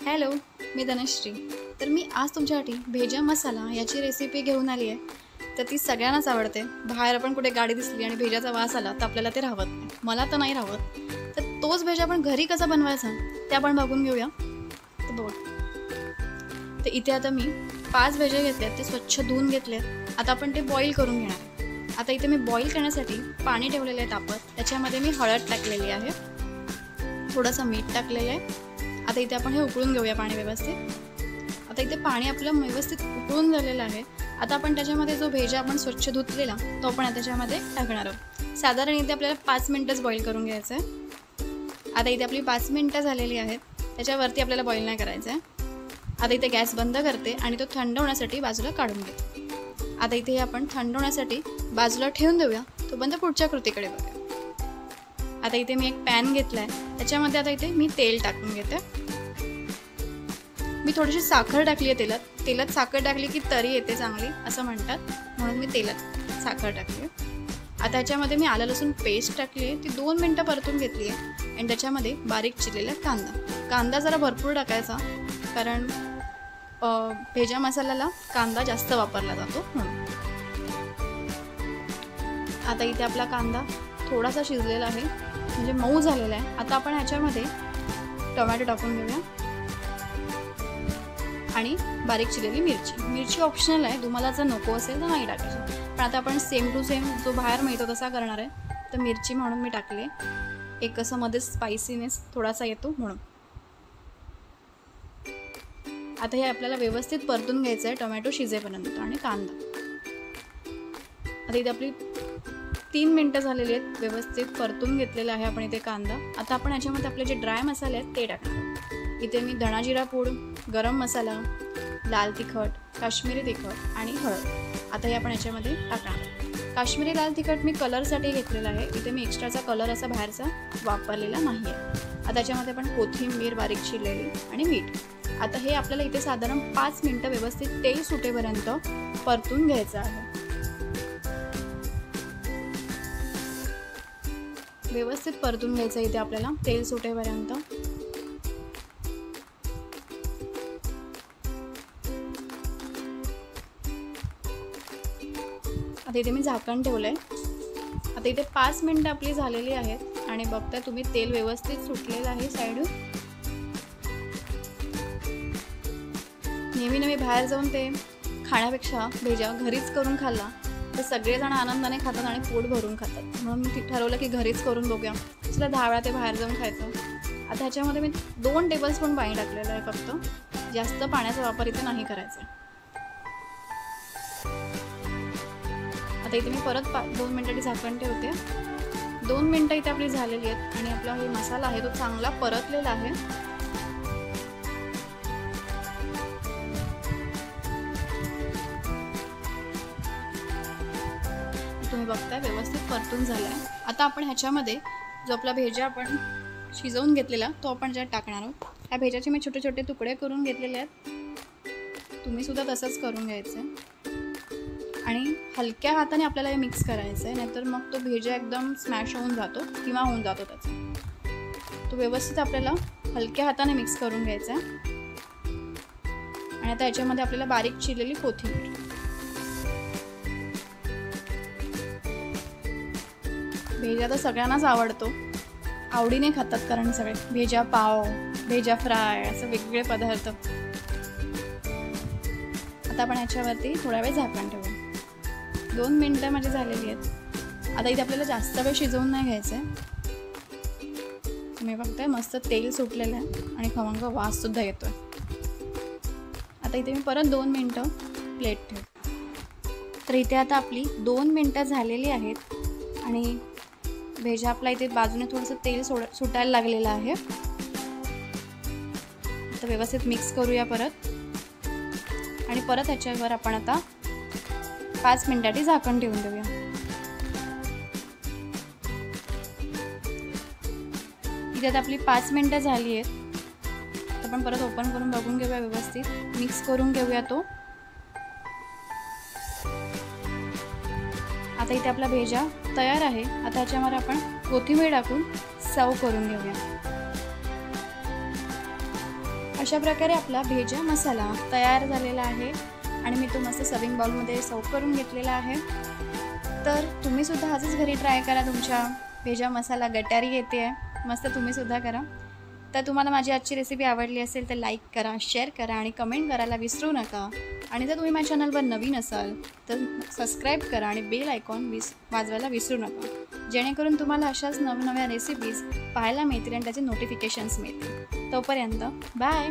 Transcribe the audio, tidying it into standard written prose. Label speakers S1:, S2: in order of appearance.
S1: Hello, मी धनश्री. तर मी आज तुमच्यासाठी भेजा मसाला याची रेसिपी घेऊन आली आहे. तर ती सगळ्यांनाच आवडते. बाहेर आपण कुठे गाडी दिसली आणि भेजाचा वास आला तर आपल्याला ते राहत नाही. मला तर नाही राहत. तर तोच भेजा आपण घरी कसा बनवायचा ते आपण बघून घेऊया. तर बघ, तर इथे आता मी 5 भेजे घेतले, ते स्वच्छ धुवून घेतले. आता आपण ते बॉईल करून घेणार. आता इथे मी बॉईल करण्यासाठी पाणी ठेवलेलं आहे तापत. त्याच्यामध्ये मी हळद टाकलेली आहे, थोडंसं मीठ टाकलेलं आहे. आता इथे आपण हे उकळून घेऊया पाणी व्यवस्थित. आता इथे पाणी आपलं व्यवस्थित उकळून झालेलं आहे. आता आपण त्याच्यामध्ये जो भेजा आपण स्वच्छ धुतलेला तो आपण त्याच्यामध्ये टाकणार आहोत. साधारण इथे आपल्याला 5 मिनटंच बॉईल करून घ्यायचं आहे. आता इथे आपली 5 मिनटं झालेली आहेत. त्याच्यावरती आपल्याला बॉईल नाही करायचं आहे. आता इथे गॅस बंद करते आणि तो थंड होण्यासाठी बाजूला काढून घेते. आता इथे आपण थंड होण्यासाठी बाजूला ठेवून देऊया. तोपर्यंत पुढच्या कृतीकडे बघूया. आता इथे मी एक पॅन घेतला आहे. त्याच्यामध्ये आता इथे मी तेल टाकून घेते. मी थोडीशी साखर टाकली आहे तेलात. तेलात साखर टाकली की तरी येते चांगली असं म्हणतात, म्हणून मी तेलात साखर टाकली. आता ह्याच्यामध्ये मी आलं लसूण पेस्ट टाकली आहे. ती 2 मिनटं परतून घेतली आहे. आणि त्याच्यामध्ये बारीक चिरलेला कांदा जरा भरपूर टाकायचा, कारण भेजा मसाल्याला कांदा जास्त वापरला जातो म्हणून. आता इथे आपला कांदा थोडासा शिजलेला आहे, म्हणजे मऊ झालेला आहे. आता आपण ह्याच्यामध्ये टोमॅटो टाकून घेऊया आणि बारीक चिरलेली मिरची ऑप्शनल आहे. तुम्हाला जर नको असेल तर नाही टाकायचं. पण आता आपण सेम टू सेम जो बाहेर मिळतो तसा करणार आहे. तर मिरची म्हणून मी टाकले, एक असं मध्ये स्पायसीनेस थोडासा येतो म्हणून. आता हे आपल्याला व्यवस्थित परतून घ्यायचं आहे टोमॅटो शिजेपर्यंत आणि कांदा. आता इथे आपली 3 मिनटं झालेली आहेत. व्यवस्थित परतून घेतलेलं आहे आपण इथे कांदा. आता आपण याच्यामध्ये आपले जे ड्राय मसाले आहेत ते टाकणार. इथे मी धणा जिरा पूड, गरम मसाला, लाल तिखट, काश्मीरी तिखट आणि हळद आता हे आपण याच्यामध्ये टाकणार. काश्मीरी लाल तिखट मी कलरसाठी घेतलेला आहे. इथे मी एक्स्ट्राचा कलर असा बाहेरचा वापरलेला नाही आहे. आता याच्यामध्ये आपण कोथिंबीर बारीक चिरलेली आणि मीठ. आता हे आपल्याला इथे साधारण 5 मिनटं व्यवस्थित तेल सुटेपर्यंत परतून घ्यायचं आहे. व्यवस्थित परतून घ्यायचं इथे आपल्याला तेल सुटेपर्यंत. आता इथे मी झाकण ठेवलंय. आता इथे 5 मिनटं आपली झालेली आहेत आणि बघताय तुम्ही तेल व्यवस्थित सुटलेलं आहे साईडून. नेहमी बाहेर जाऊन ते खाण्यापेक्षा भेजा घरीच करून खाल्ला तर सगळेजण आनंदाने खातात आणि पोट भरून खातात. म्हणून मी ठरवलं की घरीच करून बघूया. चला 10 वेळा ते बाहेर जाऊन खायचं. आता ह्याच्यामध्ये मी 2 टेबलस्पून पाणी टाकलेलं आहे फक्त. जास्त पाण्याचा वापर इथे नाही करायचा. आता इथे मी परत 2 मिनटाची झाकण ठेवते. 2 मिनटं इथे आपली झालेली आहेत आणि आपला हे मसाला आहे तो चांगला परतलेला आहे. तुम्ही बघताय व्यवस्थित परतून झाला आहे. आता आपण ह्याच्यामध्ये जो आपला भेजा आपण शिजवून घेतलेला तो आपण ज्यात टाकणार आहोत. ह्या भेजाचे मी छोटे छोटे तुकडे करून घेतलेले आहेत. तुम्ही सुद्धा तसंच करून घ्यायचं आहे आणि हलक्या हाताने आपल्याला हे मिक्स करायचं आहे, नाहीतर मग तो भेजा एकदम स्मॅश होऊन जातो किंवा होऊन जातो त्याचा. तो व्यवस्थित आपल्याला हलक्या हाताने मिक्स करून घ्यायचा आहे. आणि आता याच्यामध्ये आपल्याला बारीक चिरलेली कोथिंबीर. भेजा तर सगळ्यांनाच आवडतो, आवडीने खातात, कारण सगळे भेजा पाव, भेजा फ्राय असं वेगवेगळे पदार्थ. आता आपण ह्याच्यावरती थोडा वेळ झाकण ठेवू. 2 मिनटं माझी झालेली आहेत. आता इथे आपल्याला जास्त वेळ शिजवून नाही घ्यायचं आहे. तुम्ही बघताय मस्त तेल सुटलेलं आहे आणि खमंग वाससुद्धा येतो आहे. आता इथे मी परत 2 मिनटं प्लेट ठेवते. तर इथे आता आपली 2 मिनटं झालेली आहेत आणि भेजा आपला इथे बाजूने थोडंसं तेल सुटायला लागलेलं आहे. आता व्यवस्थित मिक्स करूया परत आणि परत ह्याच्यावर आपण आता 5 मिनिटांनी झाकण ठेवून देऊया. इथे आता आपली 5 मिनटं झाली आहेत. आपण परत ओपन करून बघून घेऊया, व्यवस्थित मिक्स करून घेऊया तो. आता इथे आपला भेजा तयार आहे. आता ह्याच्यावर आपण कोथिंबीर टाकून सर्व करून घेऊया. अशा प्रकारे आपला भेजा मसाला तयार झालेला आहे आणि मी तो मस्त सर्विंग बाउलमध्ये सर्व करून घेतलेला आहे। तर तुम्हीसुद्धा आजच घरी ट्राय करा। तुमच्या भेजा मसाला गटारी येते आहे, मस्त तुम्हीसुद्धा करा। तर तुम्हाला माझी आजची रेसिपी आवडली असेल तर लाईक करा, शेअर करा आणि कमेंट करायला विसरू नका। आणि जर तुम्ही माझ्या चॅनलवर नवीन असाल तर सबस्क्राईब करा आणि बेल आयकॉन वाजवायला विसरू नका, जेणेकरून तुम्हाला अशाच नवनव्या रेसिपीज पाहायला मिळतील आणि त्याचे नोटिफिकेशन्स मिळतील। तोपर्यंत बाय।